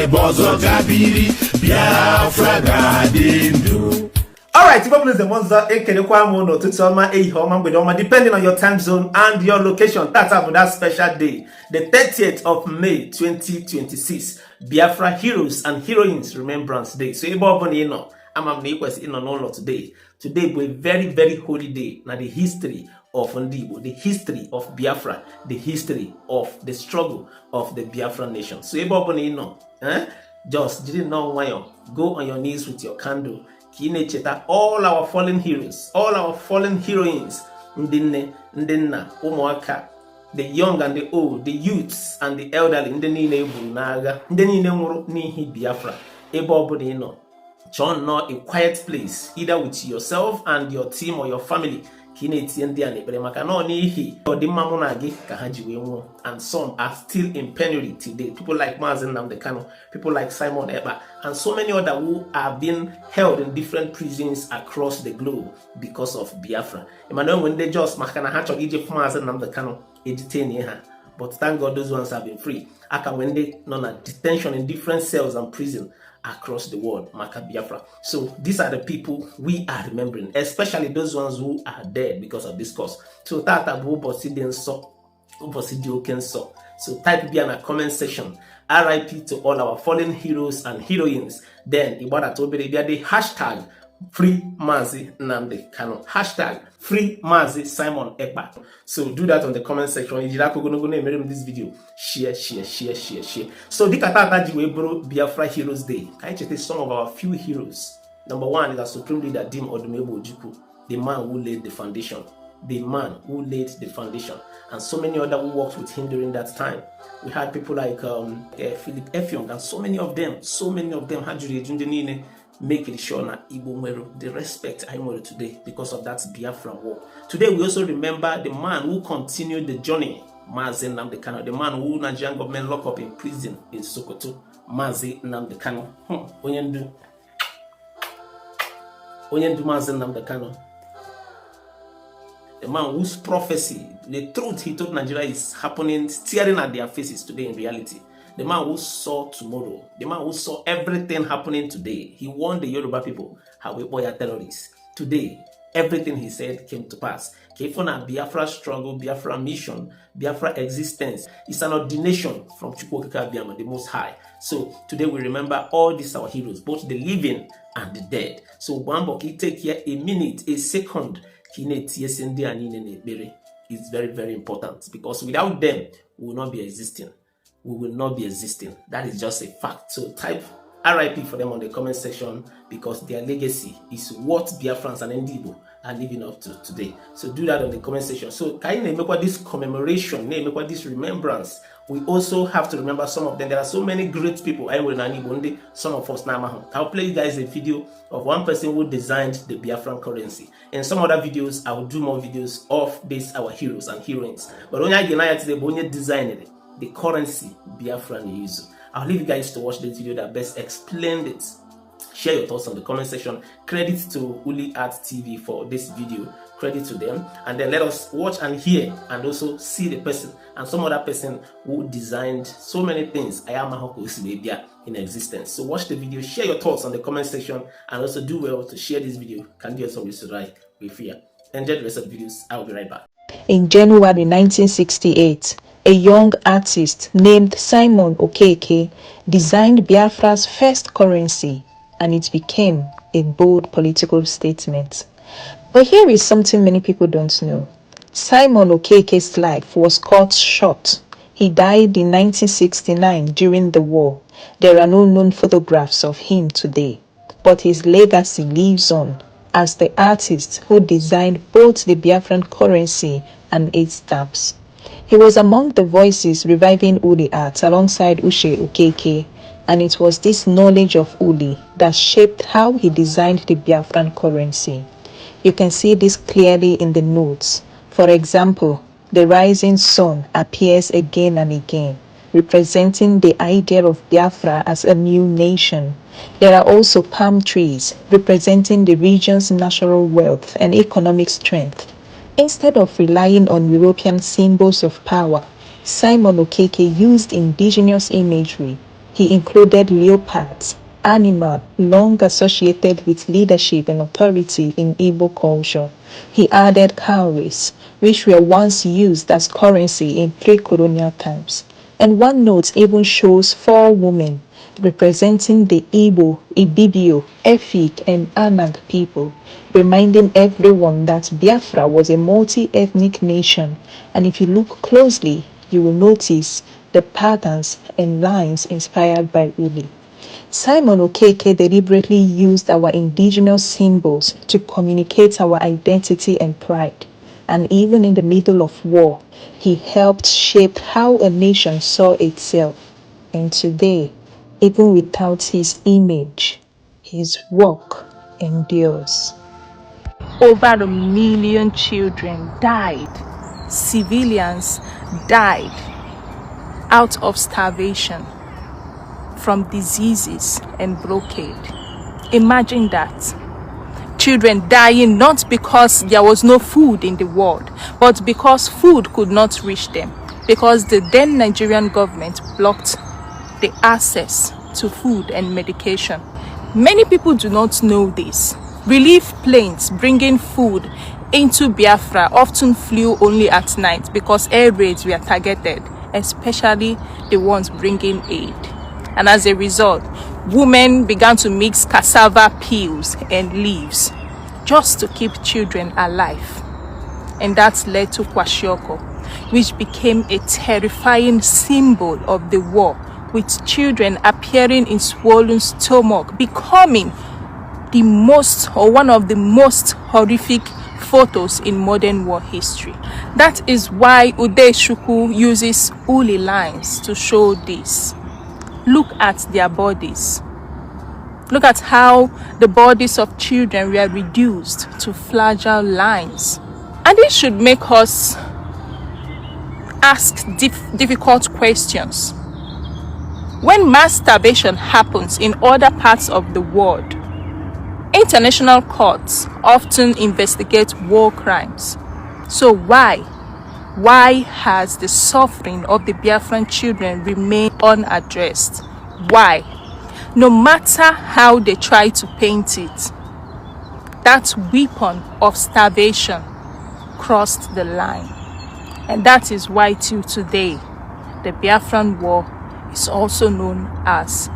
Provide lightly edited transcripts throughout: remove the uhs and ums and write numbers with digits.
Bozo Gabiri, Biafra Gadindu. Alright, if you the ones that depending on your time zone and your location, that's up for that special day, the 30th of May 2026, Biafra Heroes and Heroines Remembrance Day. So, I'm today. Today will be a very, very holy day. Now, the history of Ndibo, the history of Biafra, the history of the struggle of the Biafran nation. So, just didn't know why you go on your knees with your candle. All our fallen heroes, all our fallen heroines, Ndinne, Ndinna, Umuaka, the young and the old, the youths and the elderly, Ndinine Bunaga, Ndinine Muru Nihi Biafra, Ebo John, not a quiet place, either with yourself and your team or your family. And some are still in penury today. People like Nnamdi Kanu, people like Simon Ekpa, and so many others who are being held in different prisons across the globe because of Biafra. When they just Nnamdi Kanu, but thank God those ones have been free. When they non detention in different cells and prison across the world, Biafra. So these are the people we are remembering, especially those ones who are dead because of this cause. So so type B in a comment section, RIP to all our fallen heroes and heroines. Then the hashtag Free Mazi Nnamdi Kanu. Hashtag Free Mazi Simon Ekpa. So do that on the comment section. If you like this video, share. So the Biafra Heroes Day. I check some of our few heroes. Number one is our Supreme Leader Dim Odumegwu Ojukwu, the man who laid the foundation. The man who laid the foundation, and so many others who worked with him during that time. We had people like Philip Effiong, and so many of them had to make it sure that Igbo the respect I today because of that Biafra war. Today we also remember the man who continued the journey, Mazi Nnamdi Kanu, the man who Nigerian government locked up in prison in Sokoto, Mazi Nnamdi Kanu. Onyendu Mazi Nnamdi Kanu. The man whose prophecy, the truth he told Nigeria is happening, staring at their faces today in reality. The man who saw tomorrow, the man who saw everything happening today. He warned the Yoruba people how we boy are terrorists. Today, everything he said came to pass. Kefona Biafra struggle, Biafra mission, Biafra existence is an ordination from Chukwokika Biama, the Most High. So today we remember all these our heroes, both the living and the dead. So Wamboki, take here a minute, a second. It's very, very important because without them, we will not be existing. We will not be existing. That is just a fact. So type RIP for them on the comment section because their legacy is what Biafrans and Ndibo are living up to today. So do that on the comment section. So can you make this commemoration, make this remembrance? We also have to remember some of them. There are so many great people. Some of us now. I'll play you guys a video of one person who designed the Biafran currency. In some other videos, I will do more videos of this our heroes and heroines. But when I designed the currency Biafran use. I'll leave you guys to watch this video that best explained it. Share your thoughts on the comment section. Credit to Uli Art TV for this video. Credit to them. And then let us watch and hear and also see the person and some other person who designed so many things in existence. So watch the video, share your thoughts on the comment section, and also do well to share this video. Can do some right with fear. Enjoy the rest of the videos. I will be right back. In January 1968, a young artist named Simon Okeke designed Biafra's first currency, and it became a bold political statement. But here is something many people don't know. Simon Okeke's life was cut short. He died in 1969 during the war. There are no known photographs of him today, but his legacy lives on as the artist who designed both the Biafran currency and its stamps. He was among the voices reviving Uli art alongside Uche Okeke, and it was this knowledge of Uli that shaped how he designed the Biafran currency. You can see this clearly in the notes. For example, the rising sun appears again and again, representing the idea of Biafra as a new nation. There are also palm trees, representing the region's natural wealth and economic strength. Instead of relying on European symbols of power, Simon Okeke used indigenous imagery. He included leopards, animal long associated with leadership and authority in Igbo culture. He added cowries, which were once used as currency in pre-colonial times. And one note even shows 4 women representing the Igbo, Ibibio, Efik, and Anag people, reminding everyone that Biafra was a multi-ethnic nation. And if you look closely, you will notice the patterns and lines inspired by Uli. Simon Okeke deliberately used our indigenous symbols to communicate our identity and pride. And even in the middle of war, he helped shape how a nation saw itself. And today, even without his image, his work endures. Over 1 million children died, civilians died out of starvation, from diseases and blockade. Imagine that. Children dying not because there was no food in the world, but because food could not reach them, because the then Nigerian government blocked the access to food and medication. Many people do not know this. Relief planes bringing food into Biafra often flew only at night because air raids were targeted, especially the ones bringing aid. And as a result, women began to mix cassava peels and leaves just to keep children alive. And that led to Kwashiorkor, which became a terrifying symbol of the war, with children appearing in swollen stomach, becoming the most or one of the most horrific photos in modern war history. That is why Udeshuku uses Uli lines to show this. Look at their bodies. Look at how the bodies of children were reduced to fragile lines. And this should make us ask difficult questions. When mass starvation happens in other parts of the world, international courts often investigate war crimes. So why has the suffering of the Biafran children remained unaddressed? Why? No matter how they try to paint it, that weapon of starvation crossed the line. And that is why till today, the Biafran War is also known as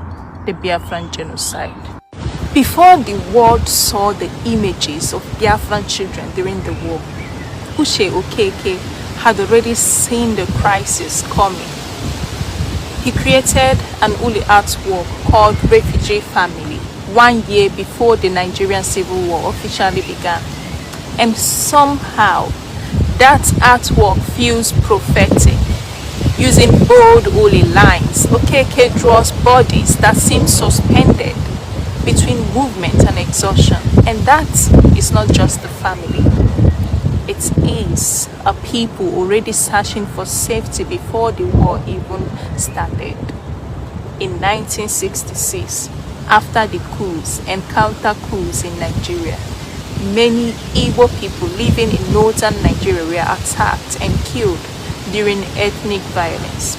the Biafran Genocide. Before the world saw the images of Biafran children during the war, Uche Okeke had already seen the crisis coming. He created an Uli artwork called Refugee Family 1 year before the Nigerian Civil War officially began. And somehow, that artwork feels prophetic. Using bold Uli lines, Okeke draws bodies that seem suspended between movement and exhaustion. And that is not just the family. It is a people already searching for safety before the war even started. In 1966, after the coups and counter-coups in Nigeria, many Igbo people living in northern Nigeria were attacked and killed during ethnic violence.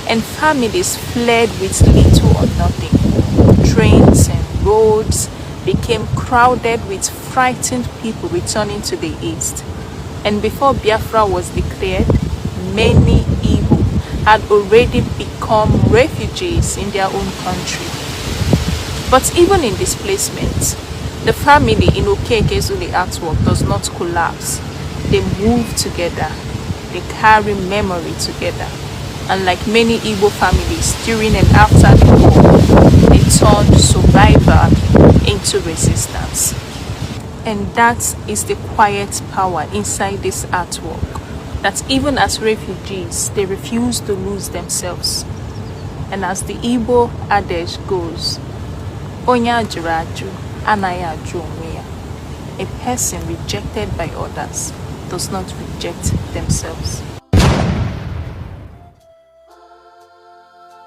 And families fled with little or nothing. Trains and roads became crowded with frightened people returning to the east. And before Biafra was declared, many Igbo had already become refugees in their own country. But even in displacement, the family in Okeke's Uli artwork does not collapse. They move together. They carry memory together. And like many Igbo families during and after the war, they turned survival into resistance. And that is the quiet power inside this artwork, that even as refugees, they refuse to lose themselves. And as the Igbo adage goes, Onya Jiraju, Anaya Jumia. A person rejected by others does not reject themselves.